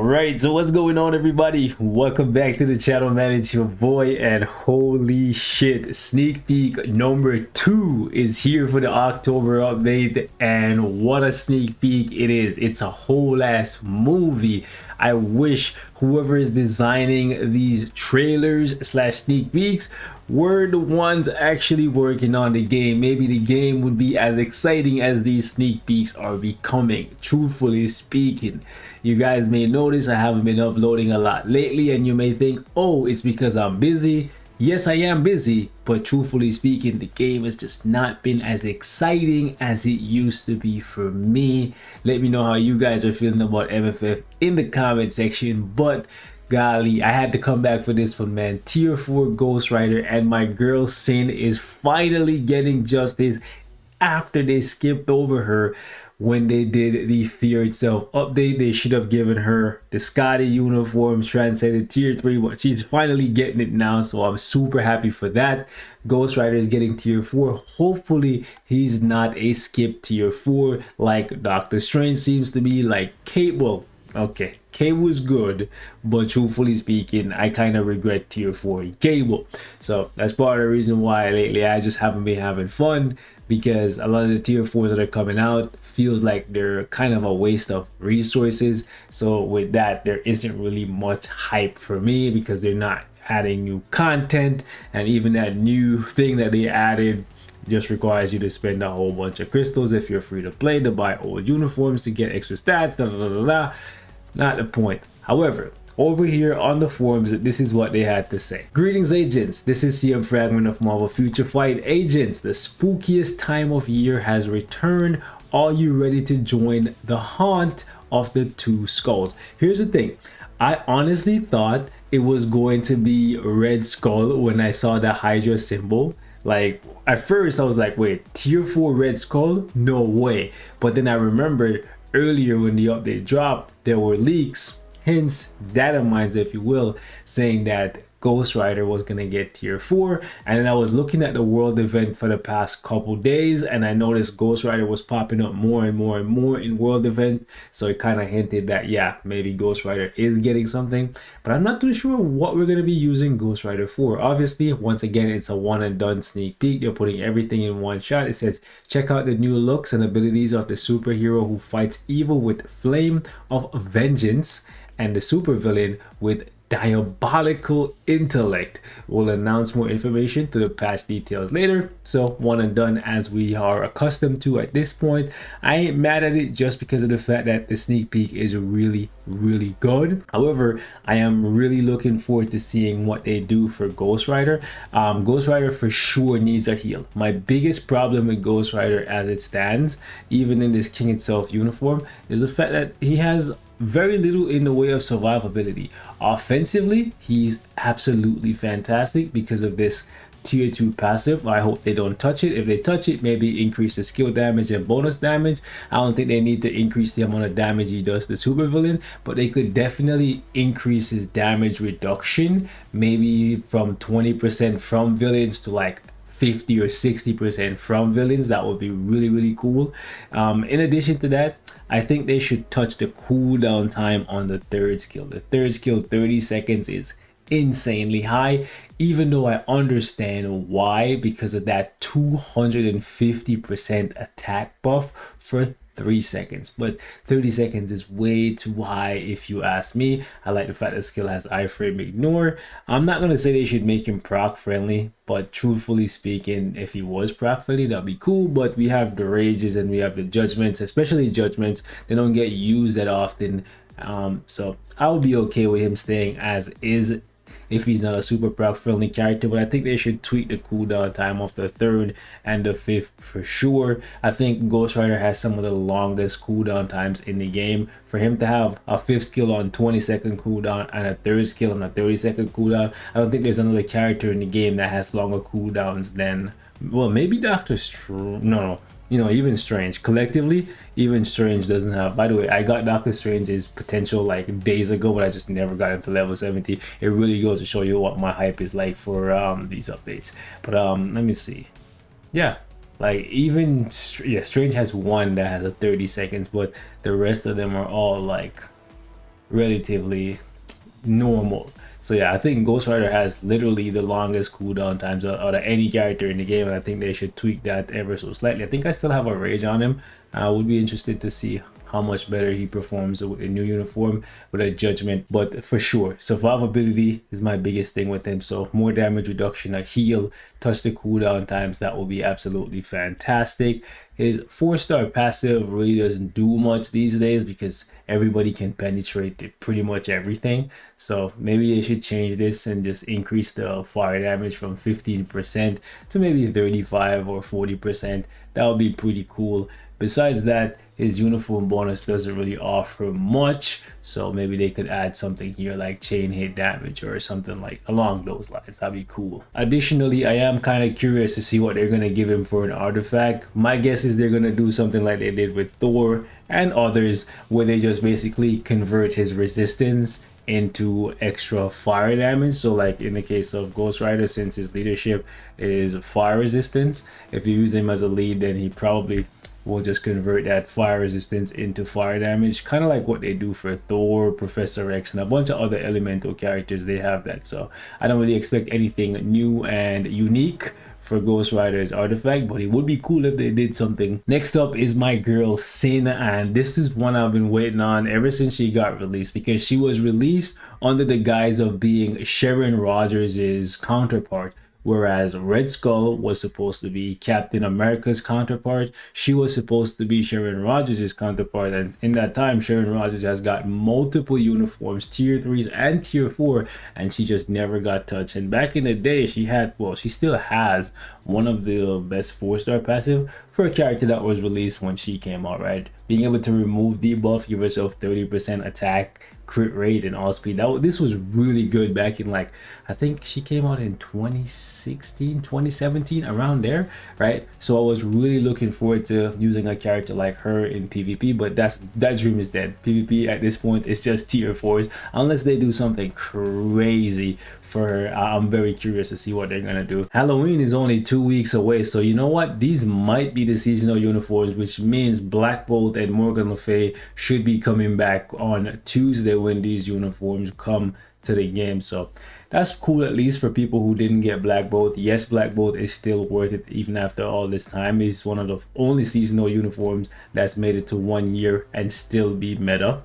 Alright, so what's going on, everybody? Welcome back to the channel, man. It's your boy, and holy shit, sneak peek number 2 is here for the October update, and what a sneak peek it is. It's a whole ass movie. I wish whoever is designing these trailers slash sneak peeks were the ones actually working on the game. Maybe the game would be as exciting as these sneak peeks are becoming. Truthfully speaking, you guys may notice I haven't been uploading a lot lately, and you may think, oh, it's because I'm busy. Yes, I am busy, but truthfully speaking, the game has just not been as exciting as it used to be for me. Let me know how you guys are feeling about MFF in the comment section. But golly, I had to come back for this one, man. Tier 4 Ghost Rider and my girl Sin is finally getting justice after they skipped over her when they did the Fear Itself update. They should have given her the Scotty uniform, translated tier 3, but she's finally getting it now, so I'm super happy for that. Ghost Rider is getting tier 4. Hopefully he's not a skip tier 4 like Doctor Strange seems to be, like Kate. Well, okay, K was good, but truthfully speaking, I kind of regret tier 4 Cable. So that's part of the reason why lately I just haven't been having fun, because a lot of the tier 4s that are coming out feels like they're kind of a waste of resources. So with that, there isn't really much hype for me because they're not adding new content, and even that new thing that they added just requires you to spend a whole bunch of crystals if you're free to play, to buy old uniforms, to get extra stats, Not the point. However, over here on the forums, this is what they had to say. Greetings, agents. This is CM Fragment of Marvel Future Fight. Agents, the spookiest time of year has returned. Are you ready to join the haunt of the two skulls? Here's the thing. I honestly thought it was going to be Red Skull when I saw the Hydra symbol. Like, at first I was like, wait, tier 4 Red Skull? No way. But then I remembered earlier when the update dropped, there were leaks, hints, data mines if you will, saying that Ghost Rider was gonna get tier 4. And then I was looking at the world event for the past couple days, and I noticed Ghost Rider was popping up more and more and more in world event, so it kind of hinted that, yeah, maybe Ghost Rider is getting something. But I'm not too sure what we're gonna be using Ghost Rider for. Obviously, once again, it's a one and done sneak peek. They're putting everything in one shot. It says, check out the new looks and abilities of the superhero who fights evil with flame of vengeance, and the supervillain with diabolical intellect. We'll announce more information to the patch details later, so one and done as we are accustomed to at this point. I ain't mad at it just because of the fact that the sneak peek is really good. However, I am really looking forward to seeing what they do for Ghost Rider. Ghost Rider for sure needs a heal. My biggest problem with Ghost Rider as it stands, even in this King Itself uniform, is the fact that he has very little in the way of survivability. Offensively, he's absolutely fantastic because of this tier 2 passive. I hope they don't touch it. If they touch it, maybe increase the skill damage and bonus damage. I don't think they need to increase the amount of damage he does to supervillain, but they could definitely increase his damage reduction, maybe from 20% from villains to like 50 or 60% from villains. That would be really cool. In addition to that, I think they should touch the cooldown time on the third skill. The third skill, 30 seconds, is insanely high, even though I understand why, because of that 250% attack buff for 3 seconds. But 30 seconds is way too high if you ask me. I like the fact that skill has iframe ignore. I'm not gonna say they should make him proc friendly, but truthfully speaking, if he was proc friendly, that'd be cool. But we have the rages and we have the judgments, especially judgments. They don't get used that often, so I would be okay with him staying as is if he's not a super proc friendly character. But I think they should tweak the cooldown time of the third and the fifth for sure. I think Ghost Rider has some of the longest cooldown times in the game. For him to have a fifth skill on 20-second cooldown and a third skill on a 30-second cooldown, I don't think there's another character in the game that has longer cooldowns than, well, maybe Doctor Strange. No, you know, even Strange. Collectively, even Strange doesn't have. By the way, I got Doctor Strange's potential like days ago, but I just never got him to level 70. It really goes to show you what my hype is like for these updates. But let me see. Yeah, like even Strange has one that has a 30 seconds, but the rest of them are all like relatively normal. So yeah, I think Ghost Rider has literally the longest cooldown times out of any character in the game, and I think they should tweak that ever so slightly. I think I still have a rage on him. I would be interested to see how much better he performs with a new uniform with a judgment, but for sure survivability is my biggest thing with him. So more damage reduction, a heal, touch the cooldown times, that will be absolutely fantastic. His 4-star passive really doesn't do much these days because everybody can penetrate to pretty much everything. So maybe they should change this and just increase the fire damage from 15% to maybe 35 or 40%. That would be pretty cool. Besides that, his uniform bonus doesn't really offer much, so maybe they could add something here like chain hit damage or something like along those lines. That'd be cool. Additionally, I am kind of curious to see what they're gonna give him for an artifact. My guess is they're gonna do something like they did with Thor and others, where they just basically convert his resistance into extra fire damage. So like in the case of Ghost Rider, since his leadership is fire resistance, if you use him as a lead, then he probably will just convert that fire resistance into fire damage, kind of like what they do for Thor, Professor X, and a bunch of other elemental characters. They have that, so I don't really expect anything new and unique for Ghost Rider's artifact, but it would be cool if they did something. Next up is my girl Sin, and this is one I've been waiting on ever since she got released, because she was released under the guise of being Sharon Rogers' counterpart. Whereas Red Skull was supposed to be Captain America's counterpart, she was supposed to be Sharon Rogers' counterpart, and in that time Sharon Rogers has got multiple uniforms, tier 3s and tier 4, and she just never got touched. And back in the day she had, well, she still has one of the best 4-star passive for a character that was released when she came out, right? Being able to remove debuff, give yourself 30% attack, crit rate, and all speed. This was really good back in, like, I think she came out in 2016, 2017, around there, right? So I was really looking forward to using a character like her in PvP, but that dream is dead. PvP at this point is just tier 4s, unless they do something crazy for her. I'm very curious to see what they're gonna do. Halloween is only 2 weeks away, so you know what? These might be the seasonal uniforms, which means Black Bolt and Morgan Le Fay should be coming back on Tuesday when these uniforms come to the game. So that's cool, at least for people who didn't get Black Bolt. Yes, Black Bolt is still worth it even after all this time. It's one of the only seasonal uniforms that's made it to 1 year and still be meta.